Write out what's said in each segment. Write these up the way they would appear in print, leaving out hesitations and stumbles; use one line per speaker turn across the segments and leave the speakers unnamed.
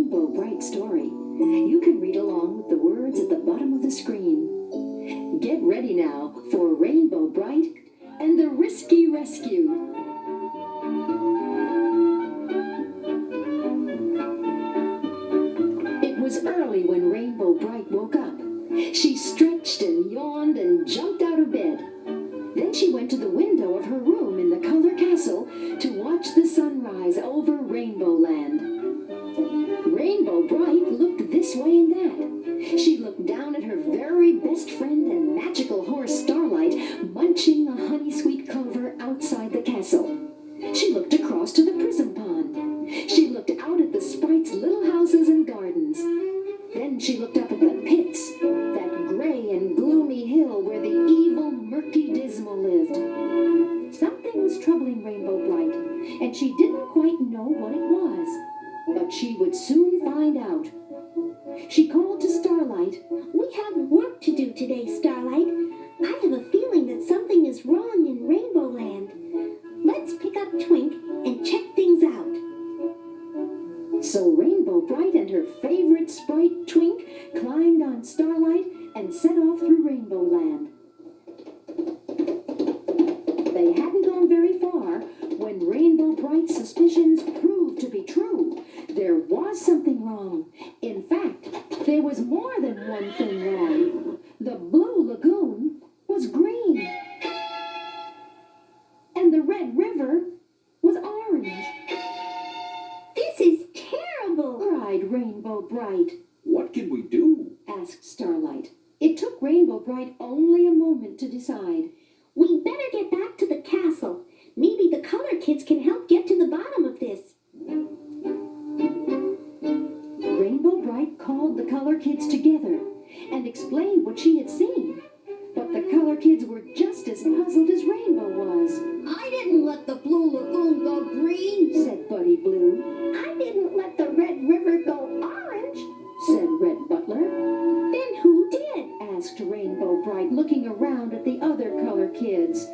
Rainbow Brite story. You can read along with the words at the bottom of the screen. Get ready now for Rainbow Brite and the Risky Rescue. It was early when Rainbow Brite woke up. She stretched and yawned and jumped out of bed. Then she went to the window of her room in the Color Castle to watch the sunrise over Rainbow Land. Rainbow Brite looked this way and that. She looked down at her very best friend and magical horse Starlight munching a honey-sweet clover outside the castle. She looked across to the prism pond. She looked out at the sprites' little houses and gardens. Then she looked up at the pits, that gray and gloomy hill where the evil Murky Dismal lived. Something was troubling Rainbow Brite, and she didn't quite know what it was. But she would soon find out. She called to Starlight.
"We have work to do today, Starlight. I have a feeling that something is wrong in Rainbow Land. Let's pick up Twink and check things out."
So Rainbow Brite and her favorite sprite Twink climbed on Starlight and set off through Rainbow Land. They hadn't gone very far when Rainbow Brite's suspicions proved to be true. There was something wrong. In fact, there was more than one thing wrong. The Blue Lagoon was green. And the Red River was orange.
"This is terrible!"
cried Rainbow Brite.
"What can we do?"
asked Starlight. It took Rainbow Brite only a moment to decide.
"We better get back to the castle. Maybe the color kids can help get to the bottom of this."
Rainbow Brite called the color kids together and explained what she had seen. But the color kids were just as puzzled as Rainbow was.
"I didn't let the Blue Lagoon go green,"
said Buddy Blue.
"I didn't let the Red River go orange,"
said Red Butler.
"Then who did?"
asked Rainbow Brite, looking around at the other color kids.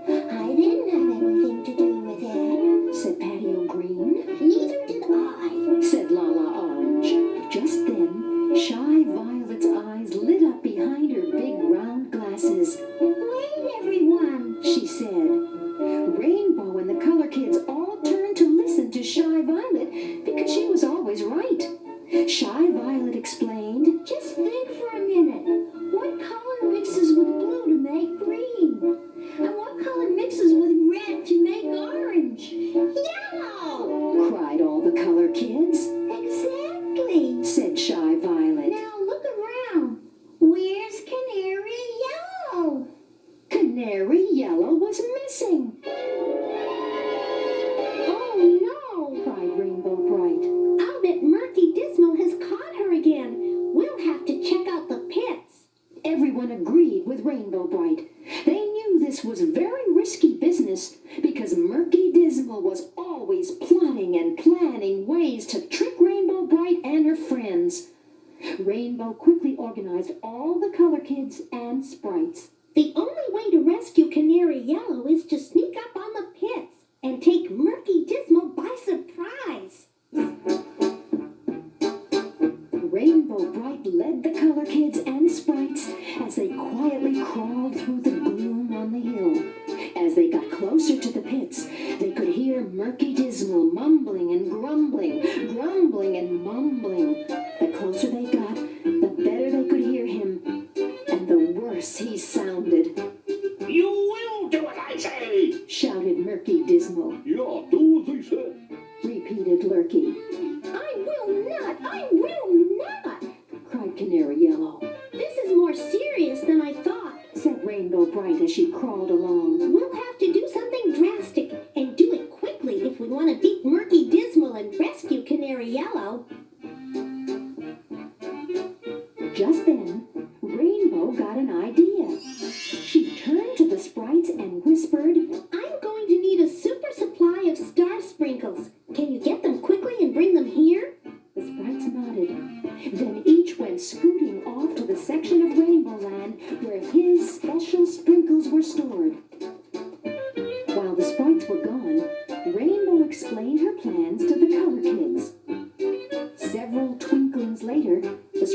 "I didn't have anything to do with it,"
said Patio Green.
"Neither did I,"
said Lala Orange. Just then, Shy Violet's eyes lit up behind her big round glasses.
"Wait, everyone,"
she said. Rainbow and the color kids all turned to listen to Shy Violet because she was always right. Shy Violet explained,
"Just think for a minute. What color mixes with blue to make green? And what color mixes with red to make orange? Yellow!"
cried all the color kids.
"Exactly,"
said Shy Violet.
"Now look around. Where's Canary Yellow?"
Canary Yellow was missing.
"Oh no!"
cried Rainbow Brite.
"I'll bet Murky Dismal has caught her again. We'll have to check out the pits."
Everyone agreed with Rainbow Brite. They knew this was very risky business because Murky Dismal was always plotting and planning ways to trick Rainbow Brite and her friends. Rainbow quickly organized all the color kids and sprites.
"The only way to rescue Canary Yellow is to sneak up on the pits and take Murky Dismal by surprise."
Rainbow Brite led the color kids and sprites as they quietly crawled through the gloom on the hill. As they got closer to the pits, they could hear Murky Dismal mumbling and grumbling, grumbling and mumbling. The closer they got, the better they could hear him, and the worse he sounded.
"You will do what I say!"
shouted Murky Dismal.
"Yeah, do as I said,"
repeated Lurky.
"I will not! I will not!"
cried Canary Yellow.
"This is more serious than I thought,"
said Rainbow Brite as she crawled along.
"We'll have to do something drastic and do it quickly if we want to beat Murky Dismal and rescue Canary Yellow."
Just then, Rainbow got an idea. She turned to the sprites and whispered,
"I'm going to need a super supply of star sprinkles. Can you get them quickly and bring them here?"
The sprites nodded. Then each went scooting off to the section of Rainbow Land where his special sprinkles were stored. While the sprites were gone, Rainbow explained her plans to the color kids.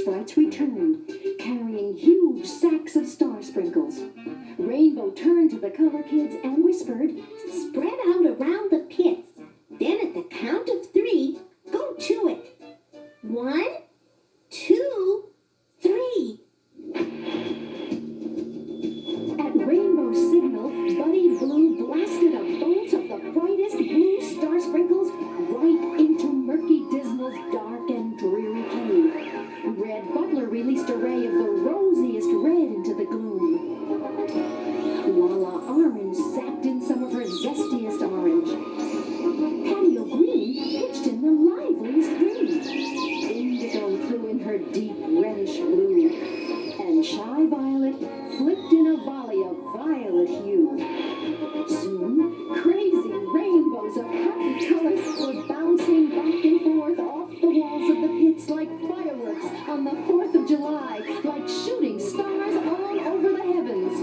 sprites returned, carrying huge sacks of star sprinkles. Rainbow turned to the color kids and whispered,
Spread out around the pits. Then at the count of 3, go to it. 1, 2, 3.
At Rainbow's signal, Buddy Blue blasted a bolt of the brightest blue star sprinkles right into Murky Dismal's dark and dreary cave. Red Butler released a ray of the rosiest red into the gloom. Lala Orange zapped in some of her zestiest orange. Patio Green pitched in the liveliest green. Indigo threw in her deep reddish blue. And Shy Violet flipped in a volley of violet hue. Soon, crazy rainbows of happy colors were bouncing back and forth off the walls of the pits like fireworks on the 4th of July, like shooting stars all over the heavens.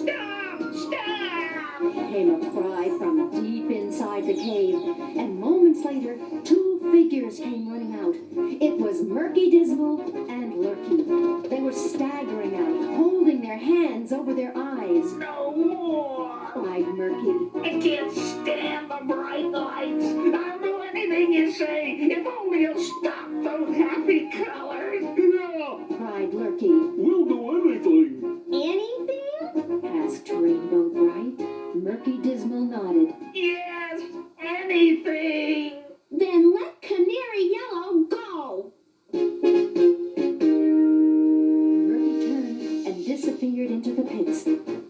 Stop! Stop!
Came a cry from deep inside the cave, and moments later, 2 figures came running out. It was Murky Dismal and Lurky. They were staggering out, holding their hands over their eyes.
No more!
Cried Murky.
I can't stand the bright lights. I'll do anything you say, if only you'll stop those happy colors. Yeah,
Cried Lurky.
we'll do anything.
Anything?
Asked Rainbow Bright. Murky Dismal nodded.
Yes, anything.
Then let Canary Yellow go.
Murky turned and disappeared into the pits.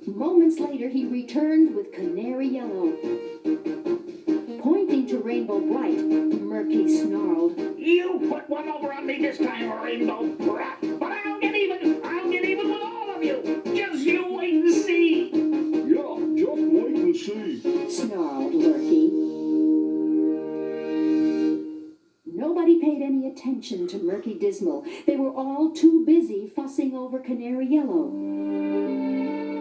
Moments later, he returned with Canary Yellow. Pointing to Rainbow Bright, Murky snarled.
You put one over on me this time, Rainbow Brat. But I'll get even with all of you. Just you wait and see. Yeah, just wait and see.
Snarled Lurky. Nobody paid any attention to Murky Dismal. They were all too busy fussing over Canary Yellow.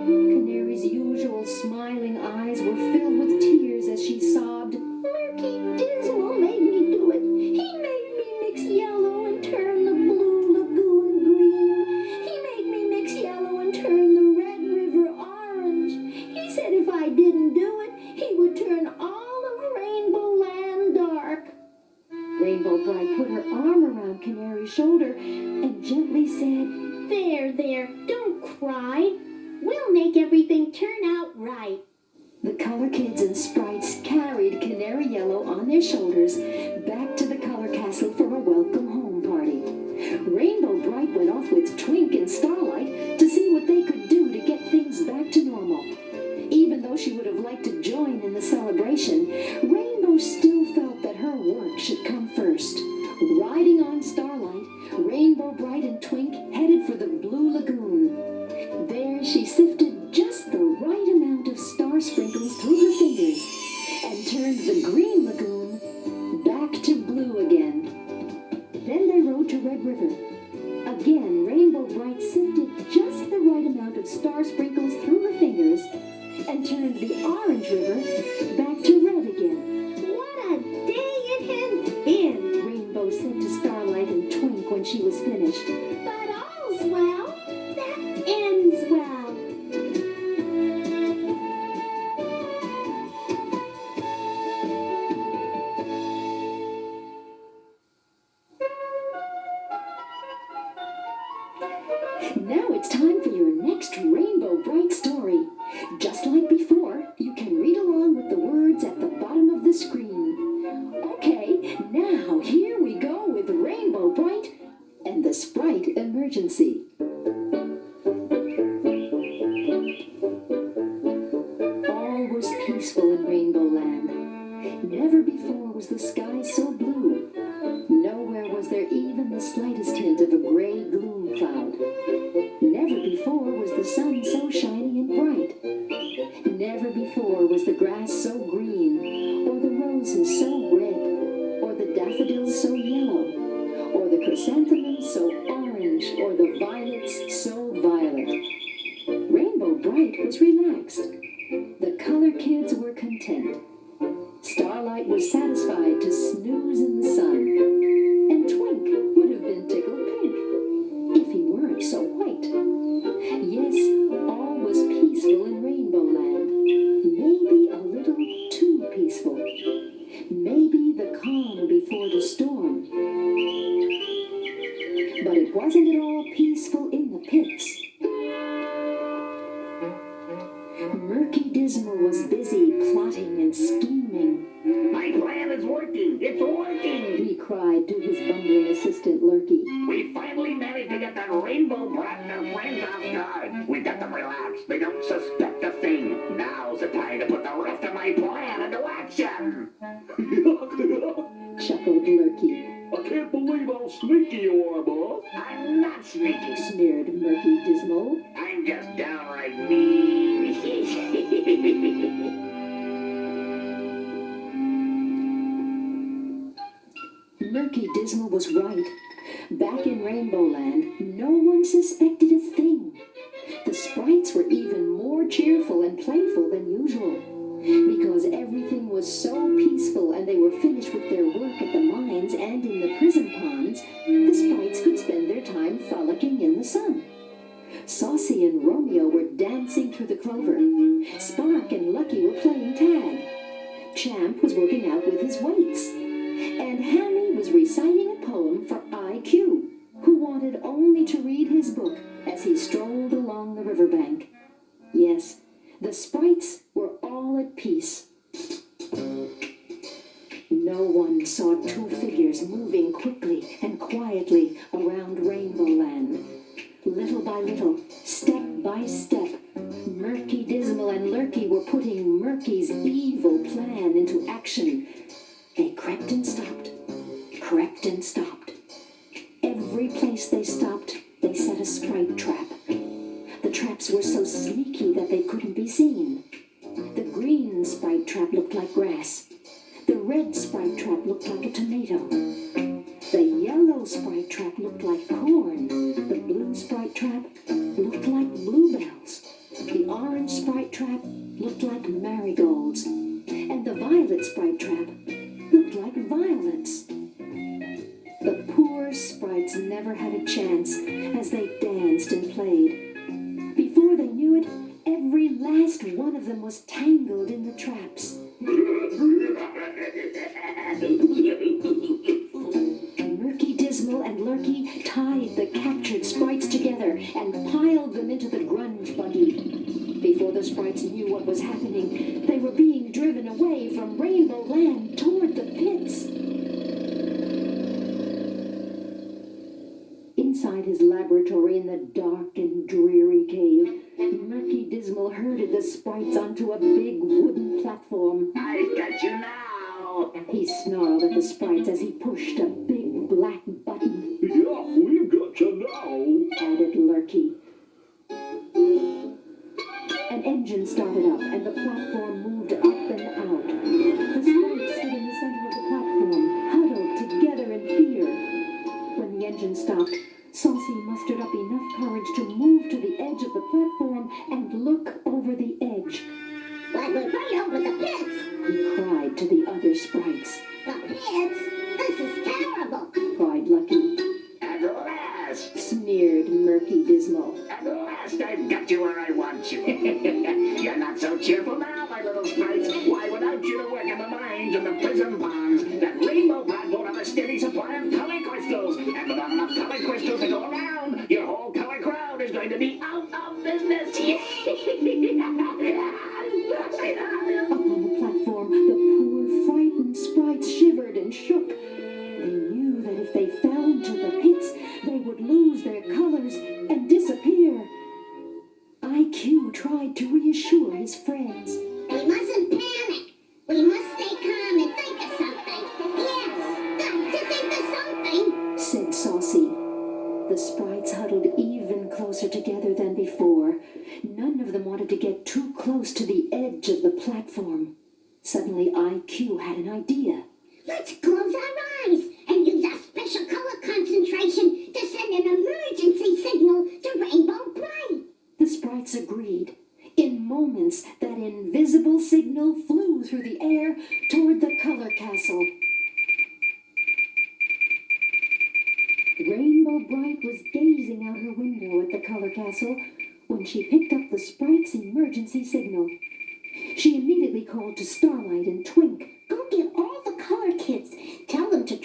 Canary's usual smiling eyes were filled with tears as she sobbed.
Murky Dismal made me do it. He made me mix yellow and turn the blue lagoon green. He made me mix yellow and turn the Red River orange. He said if I didn't do it, he would turn all of Rainbow Land dark.
Rainbow Bright put her arm around Canary's shoulder and gently said,
There, don't cry. We'll make everything turn out right.
The color kids and sprites carried Canary Yellow on their shoulders back to the color castle for a welcome home party. Rainbow Bright went off with Twink and Starlight to see what they could do to get things back to normal. Even though she would have liked to join in the celebration, Rainbow still felt that her work should come first. Riding on Starlight, Rainbow Bright and Twink headed for the Blue Lagoon. There she sifted just the right amount of star sprinkles through her fingers and turned the Green Lagoon back to blue again. Then they rode to Red River. Again, Rainbow Bright sifted just the right amount of star sprinkles through her fingers and turned the Orange River back to red again.
What a day it has been.
Rainbow said to Starlight and Twink when she was finished.
But all's well that ends well.
Now it's time for your next Rainbow Bright story. Just like before, you can read along with the words at the bottom of the screen. Okay, now here we go with Rainbow Bright and the Sprite Emergency. All was peaceful in Rainbow Land. Never before was the sky so blue. Nowhere was there even the slightest hint of a gray gloom cloud. Never before was the sun so shiny and bright. Never before was the grass so green, or the roses so red, or the daffodils so yellow, or the chrysanthemums so orange, or the violets so violet. Rainbow Bright was relaxed. The color kids were content. Starlight was satisfied to snooze before the storm. But it wasn't at all peaceful in the pits. Murky Dismal was busy plotting and scheming.
My plan is working. It's working.
He cried to his bumbling assistant, Lurky.
We finally managed to get that rainbow brat and her friends off guard. We got them relaxed. They don't suspect a thing. Now's the time to put the rest of my plan into action.
Chuckled Lurky.
I can't believe how sneaky you are, boss. I'm not sneaky.
Sneered Murky Dismal.
I'm just downright mean.
Murky Dismal was right. Back in Rainbow Land, no one suspected a thing. The sprites were even more cheerful and playful than usual. Because everything was so peaceful and they were finished with their work at the mines and in the prison ponds, the sprites could spend their time frolicking in the sun. Saucy and Romeo were dancing through the clover. Spark and Lucky were playing tag. Champ was working out with his weights. And Hammy was reciting a poem for IQ, who wanted only to read his book as he strolled along the riverbank. Yes, the sprites were all at peace. No one saw two figures moving quickly and quietly around Rainbow Land. Little by little, step by step, Murky Dismal and Lurky were putting Murky's evil plan into action. They crept and stopped, crept and stopped. Every place they stopped, they set a sprite trap. The traps were so sneaky that they couldn't be seen. The green sprite trap looked like grass. The red sprite trap looked like a tomato. The yellow sprite trap looked like corn. The blue sprite trap looked like bluebells. The orange sprite trap looked like marigolds. And the violet sprite trap looked like violets. The poor sprites never had a chance as they danced and played. Before they knew it, every last one of them was tangled in the traps. Murky Dismal and Lurky tied the captured sprites together and piled them into the grunge buggy. Before the sprites knew what was happening, they were being driven away from Rainbow Land toward the pits. Inside his laboratory in the dark and dreary cave, Murky Dismal herded the sprites onto a big wooden platform.
I've got you now.
He snarled at the sprites as he pushed a big black button.
Yeah, we've got you now.
Added Lurky. An engine started up and the platform moved up and out. The sprites stood in the center of the platform, huddled together in fear. When the engine stopped, Saucy mustered up enough courage to move to the edge of the platform and look over the edge.
Why, we're right over the pits.
He cried to the other sprites.
The pits? This is terrible.
Cried Lucky.
At last!
Sneered Murky Dismal.
At last I've got you where I want you. You're not so cheerful now, my little sprites. Why, without you to work in the mines and the prison ponds, that rainbow brat won't have a steady supply of color crystals. And without enough color crystals to go around, your whole color crowd is going to be out of business.
Up on the platform, the poor frightened sprites shivered and shook. They knew that if they fell into the pits, they would lose their colors and disappear. IQ tried to reassure his friends.
We mustn't panic. We must stay calm and think of something. Yes, got to think of something,
Said Saucy. The sprites huddled even closer together than before. None of them wanted to get too close to the edge of the platform. Suddenly, IQ had an idea.
Let's close our eyes and use our special color concentration to send an emergency signal to Rainbow Bright.
The sprites agreed. In moments, that invisible signal flew through the air toward the color castle. Rainbow Bright was gazing out her window at the color castle when she picked up the sprite's emergency signal. She immediately called to Starlight and Twink.
Go get all the color kids. Tell them to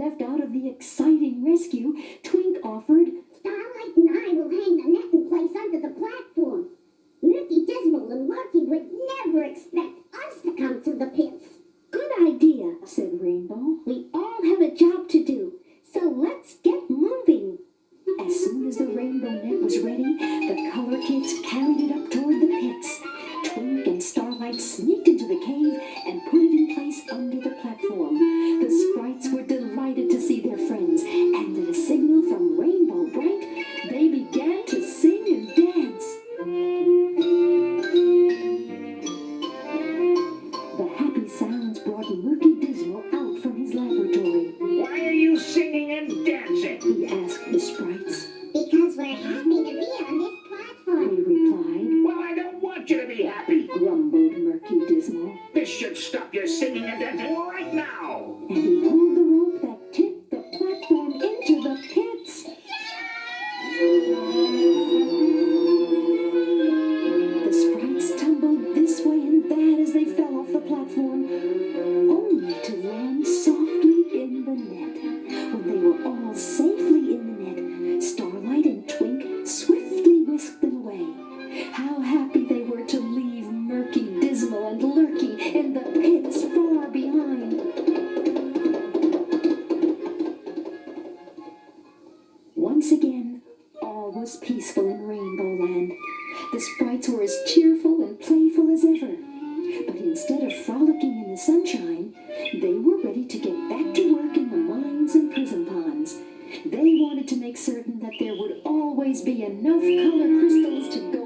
left out of the exciting rescue, Twink offered,
Starlight and I will hang the net in place under the platform. Murky, Dismal, and Lurky would never expect us to come to the pits.
"Good idea," said Rainbow.
We all have a job to do, so let's get moving.
As soon as the rainbow net was ready, the color kids carried it up toward the pits. Twink and Starlight sneaked into the cave and put it in place under the platform. The sprites were delighted to see their friends, and at a signal from Rainbow Bright, they began to sing and dance. The happy sounds brought Murky Dismal out from his laboratory.
Why are you singing and dancing?
He asked the sprites.
Because we're happy to be on this platform.
They replied,
Well, I don't want you to be happy.
grumbled Murky Dismal.
This should stop your singing and dancing right now.
And he pulled the rope that tipped the platform into the pits. The sprites tumbled this way and that as they fell off the platform, only to land softly in the net. When they were all safely in the net, Starlight and Twink swiftly whisked them away. How happy they were to leave Murky, Dismal, and Lurky in the pits far behind. Once again, all was peaceful in Rainbow Land. The sprites were as cheerful and playful as ever. But instead of frolicking in the sunshine, they were ready to get back to work in the mines and prism ponds. They wanted to make certain that there would always be enough color crystals to go